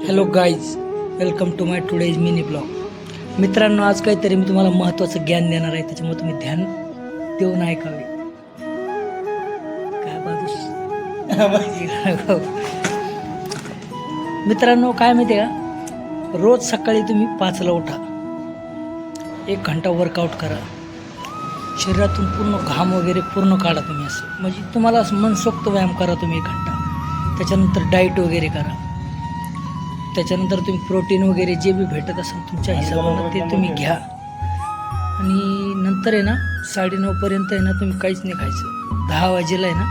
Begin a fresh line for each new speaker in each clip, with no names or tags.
Hello guys, welcome to my today's mini blog. मित्रांनो, आज काहीतरी मी तुम्हाला महत्त्वाचं ज्ञान देणार आहे, त्याच्यामुळे तुम्ही ध्यान देऊन ऐकावे. काय बाजू मित्रांनो, काय माहिती आहे का, रोज सकाळी तुम्ही 5ला उठा, 1 घंटा वर्कआउट करा, शरीरातून पूर्ण घाम वगैरे पूर्ण काढा तुम्ही. असं म्हणजे तुम्हाला मनसोक्त व्यायाम करा तुम्ही 1 घंटा. त्याच्यानंतर डाईट वगैरे करा. त्याच्यानंतर तुम्ही प्रोटीन वगैरे जे बी भेटत असेल तुमच्या हिशोबानं ते तुम्ही घ्या. आणि नंतर आहे ना 9:30पर्यंत आहे ना तुम्ही काहीच नाही खायचं. 10 वाजेला आहे ना,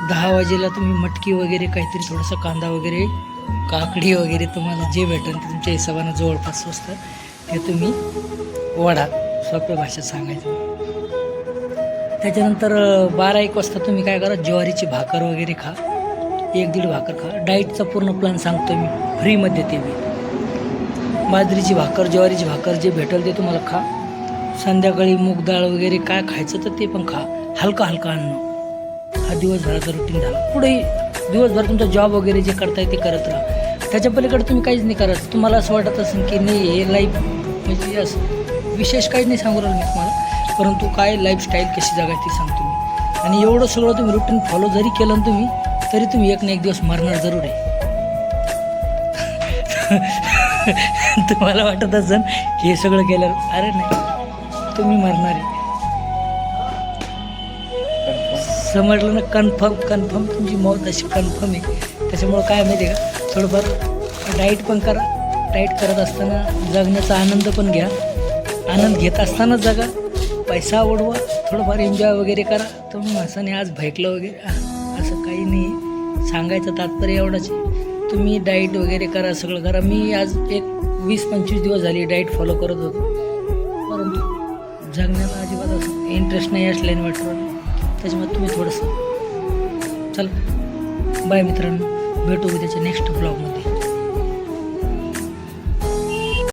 10 वाजेला तुम्ही मटकी वगैरे काहीतरी थोडासा कांदा वगैरे, काकडी वगैरे तुम्हाला जे भेटेल ते तुमच्या हिशोबानं जवळपास असतं ते तुम्ही वाढा, सोप्या भाषेत सांगायचं. त्याच्यानंतर 12-1 वाजता तुम्ही काय करा, ज्वारीची भाकर वगैरे खा, 1-1.5 भाकर खा. डाईटचा पूर्ण प्लॅन सांगतो मी फ्रीमध्ये. ते मी बाजरीची भाकर, ज्वारीची भाकर जे भेटेल ते तुम्हाला खा. संध्याकाळी मूग डाळ वगैरे काय खायचं तर ते पण खा. हलका अन्न. हा दिवसभराचा रुटीन झाला. पुढेही दिवसभर तुमचा जॉब वगैरे जे करताय ते करत राहा. त्याच्या पलीकडे तुम्ही काहीच नाही करायचं. तुम्हाला असं वाटत असेल की नाही हे लाईफ म्हणजे असं विशेष काहीच नाही सांगू राहिलो मी तुम्हाला, परंतु काय लाईफस्टाईल कशी जगायची सांगतो मी. आणि एवढं सगळं तुम्ही रुटीन फॉलो जरी केलं ना तुम्ही, तरी तुम्ही एक ना एक दिवस मरणार जरूर आहे. तुम्हाला वाटत असेल हे सगळं केलं, अरे नाही, तुम्ही मरणार आहे. समजलं ना? कन्फर्म तुमची मौत अशी कन्फर्म आहे. त्याच्यामुळं काय माहिती आहे का, थोडंफार डाईट पण करा. डाईट करत असताना जगण्याचा आनंद पण घ्या. आनंद घेत असताना जगा. पैसा उडवा, थोडंफार एन्जॉय वगैरे करा. तुम्ही माणसाने आज भेटलं वगैरे असं काही नाही. सांगायचं तात्पर्य एवढंच आहे, तुम्ही डाईट वगैरे करा, सगळं करा. मी आज एक 20-25 दिवस झाली डाईट फॉलो करत होतो, परंतु जगण्याला अजिबात असं इंटरेस्ट नाही असल्याने वाटतं. त्याच्यामुळे तुम्ही थोडंसं चला. बाय मित्रांनो, भेटू त्याच्या नेक्स्ट ब्लॉगमध्ये.